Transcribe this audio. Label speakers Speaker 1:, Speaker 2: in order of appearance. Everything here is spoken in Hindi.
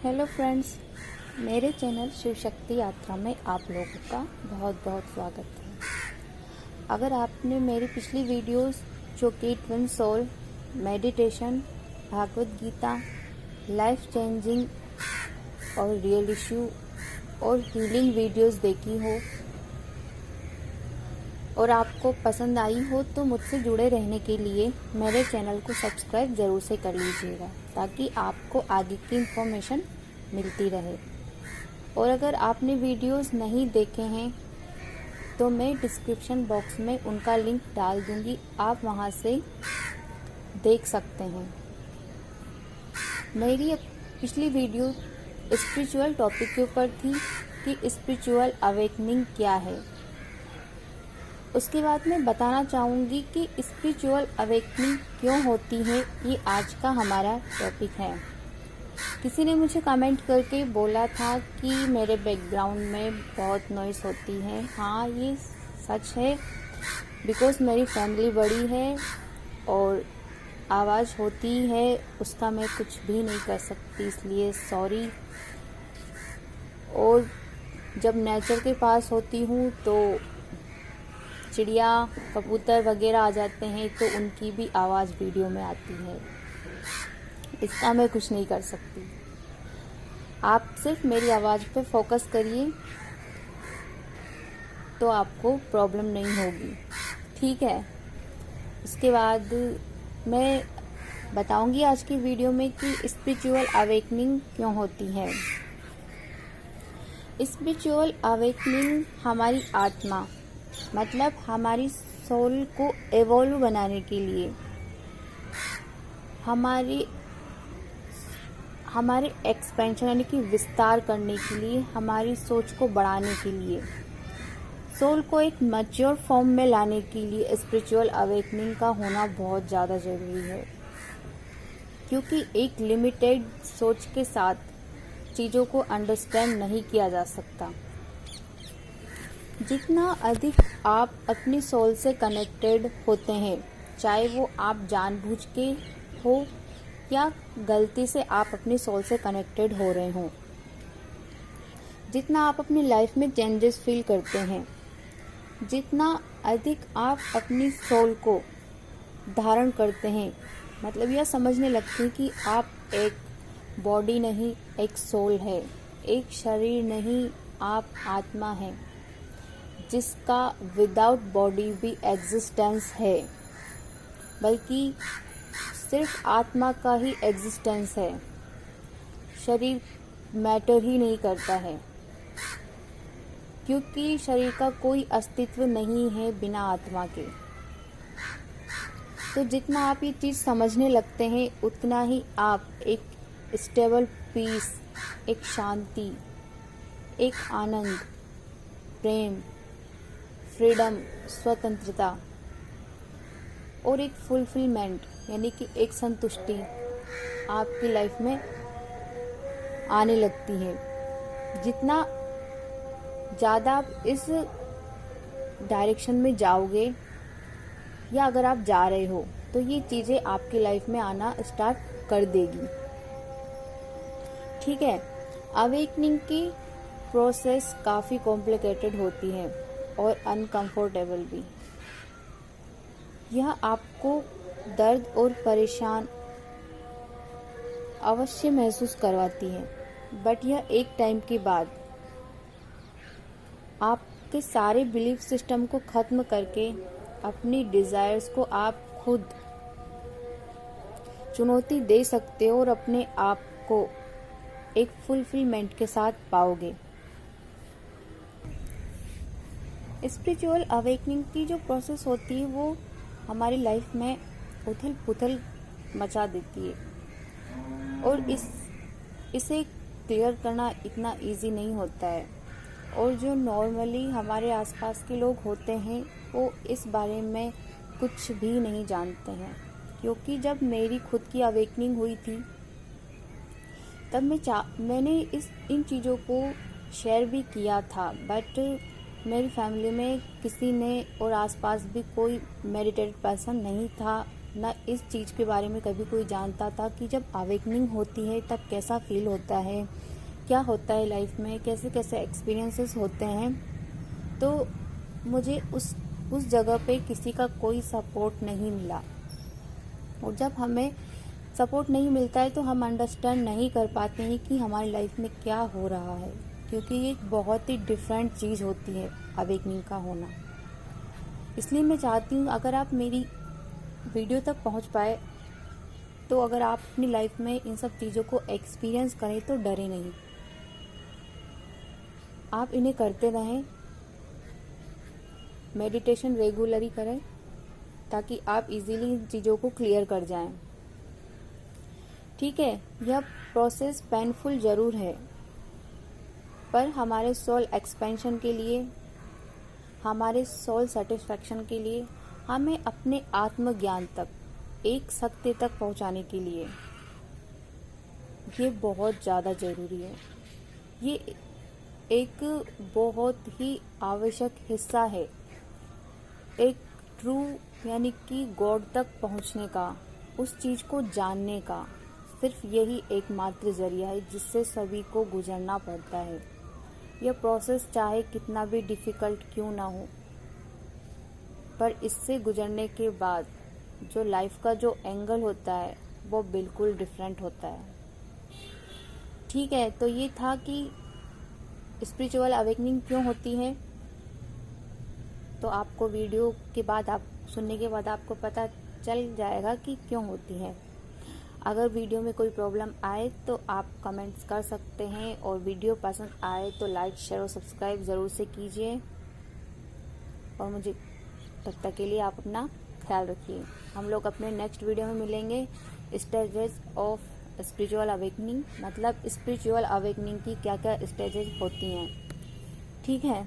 Speaker 1: हेलो फ्रेंड्स, मेरे चैनल शिव शक्ति यात्रा में आप लोगों का बहुत बहुत स्वागत है। अगर आपने मेरी पिछली वीडियोस जो कि twin soul, meditation, Bhagavad Gita, life changing और रियल इश्यू और हीलिंग वीडियोस देखी हो और आपको पसंद आई हो तो मुझसे जुड़े रहने के लिए मेरे चैनल को सब्सक्राइब ज़रूर से कर लीजिएगा ताकि आपको आगे की इन्फॉर्मेशन मिलती रहे। और अगर आपने वीडियोस नहीं देखे हैं तो मैं डिस्क्रिप्शन बॉक्स में उनका लिंक डाल दूंगी, आप वहां से देख सकते हैं। मेरी पिछली वीडियो स्पिरिचुअल टॉपिक के ऊपर थी कि स्पिरिचुअल अवेकनिंग क्या है। उसके बाद मैं बताना चाहूँगी कि स्पिरिचुअल अवेकनिंग क्यों होती है, ये आज का हमारा टॉपिक है। किसी ने मुझे कमेंट करके बोला था कि मेरे बैकग्राउंड में बहुत नॉइस होती है। हाँ, ये सच है, बिकॉज़ मेरी फैमिली बड़ी है और आवाज़ होती है, उसका मैं कुछ भी नहीं कर सकती, इसलिए सॉरी। और जब नेचर के पास होती हूँ तो चिड़िया, कबूतर वगैरह आ जाते हैं तो उनकी भी आवाज़ वीडियो में आती है, इसका मैं कुछ नहीं कर सकती। आप सिर्फ मेरी आवाज़ पे फोकस करिए तो आपको प्रॉब्लम नहीं होगी, ठीक है। उसके बाद मैं बताऊंगी आज की वीडियो में कि स्पिरिचुअल अवेकनिंग क्यों होती है। स्पिरिचुअल अवेकनिंग हमारी आत्मा, मतलब हमारी सोल को एवॉल्व बनाने के लिए, हमारे एक्सपेंशन यानी कि विस्तार करने के लिए, हमारी सोच को बढ़ाने के लिए, सोल को एक मैच्योर फॉर्म में लाने के लिए स्पिरिचुअल अवेकनिंग का होना बहुत ज़्यादा ज़रूरी है। क्योंकि एक लिमिटेड सोच के साथ चीज़ों को अंडरस्टैंड नहीं किया जा सकता। जितना अधिक आप अपनी सोल से कनेक्टेड होते हैं, चाहे वो आप जानबूझ के हो या गलती से आप अपनी सोल से कनेक्टेड हो रहे हों, जितना आप अपनी लाइफ में चेंजेस फील करते हैं, जितना अधिक आप अपनी सोल को धारण करते हैं, मतलब यह समझने लगते हैं कि आप एक बॉडी नहीं, एक सोल है, एक शरीर नहीं, आप आत्मा हैं जिसका विदाउट बॉडी भी एग्जिस्टेंस है, बल्कि सिर्फ आत्मा का ही एग्जिस्टेंस है। शरीर मैटर ही नहीं करता है, क्योंकि शरीर का कोई अस्तित्व नहीं है बिना आत्मा के। तो जितना आप ये चीज़ समझने लगते हैं उतना ही आप एक स्टेबल पीस, एक शांति, एक आनंद, प्रेम, फ्रीडम, स्वतंत्रता और एक फुलफिलमेंट यानी कि एक संतुष्टि आपकी लाइफ में आने लगती है। जितना ज़्यादा आप इस डायरेक्शन में जाओगे या अगर आप जा रहे हो तो ये चीज़ें आपकी लाइफ में आना स्टार्ट कर देगी, ठीक है। अवेकनिंग की प्रोसेस काफ़ी कॉम्प्लिकेटेड होती है और अनकंफर्टेबल भी। यह आपको दर्द और परेशान अवश्य महसूस करवाती है, बट यह एक टाइम के बाद आपके सारे बिलीफ सिस्टम को ख़त्म करके अपनी डिज़ायर्स को आप खुद चुनौती दे सकते हो और अपने आप को एक फुलफिलमेंट के साथ पाओगे। स्पिरिचुअल अवेकनिंग की जो प्रोसेस होती है वो हमारी लाइफ में उथल पुथल मचा देती है और इसे क्लियर करना इतना इजी नहीं होता है। और जो नॉर्मली हमारे आसपास के लोग होते हैं वो इस बारे में कुछ भी नहीं जानते हैं, क्योंकि जब मेरी खुद की अवेकनिंग हुई थी तब मैंने इन चीज़ों को शेयर भी किया था, बट मेरी फैमिली में किसी ने और आसपास भी कोई मेडिटेटेड पर्सन नहीं था, ना इस चीज़ के बारे में कभी कोई जानता था कि जब अवेकनिंग होती है तब कैसा फील होता है, क्या होता है लाइफ में, कैसे कैसे एक्सपीरियंसेस होते हैं। तो मुझे उस जगह पे किसी का कोई सपोर्ट नहीं मिला, और जब हमें सपोर्ट नहीं मिलता है तो हम अंडरस्टैंड नहीं कर पाते हैं कि हमारी लाइफ में क्या हो रहा है, क्योंकि ये एक बहुत ही डिफरेंट चीज़ होती है अवेकनिंग का होना। इसलिए मैं चाहती हूँ अगर आप मेरी वीडियो तक पहुँच पाए तो अगर आप अपनी लाइफ में इन सब चीज़ों को एक्सपीरियंस करें तो डरे नहीं, आप इन्हें करते रहें, मेडिटेशन रेगुलरली करें ताकि आप इजीली इन चीज़ों को क्लियर कर जाएं। ठीक है, यह प्रोसेस पेनफुल ज़रूर है, पर हमारे सोल एक्सपेंशन के लिए, हमारे सोल सेटिस्फैक्शन के लिए, हमें अपने आत्मज्ञान तक, एक सत्य तक पहुंचाने के लिए ये बहुत ज़्यादा ज़रूरी है। ये एक बहुत ही आवश्यक हिस्सा है एक ट्रू यानी कि गॉड तक पहुंचने का, उस चीज़ को जानने का। सिर्फ यही एकमात्र जरिया है जिससे सभी को गुजरना पड़ता है। यह प्रोसेस चाहे कितना भी डिफ़िकल्ट क्यों ना हो, पर इससे गुजरने के बाद जो लाइफ का जो एंगल होता है वो बिल्कुल डिफरेंट होता है। ठीक है, तो ये था कि स्पिरिचुअल अवेकनिंग क्यों होती है। तो आपको वीडियो के बाद, आप सुनने के बाद आपको पता चल जाएगा कि क्यों होती है। अगर वीडियो में कोई प्रॉब्लम आए तो आप कमेंट्स कर सकते हैं, और वीडियो पसंद आए तो लाइक, शेयर और सब्सक्राइब ज़रूर से कीजिए। और मुझे तब तक के लिए आप अपना ख्याल रखिए। हम लोग अपने नेक्स्ट वीडियो में मिलेंगे। स्टेजेस ऑफ स्पिरिचुअल अवेकनिंग, मतलब स्पिरिचुअल अवेकनिंग की क्या क्या स्टेजेस होती हैं। ठीक है।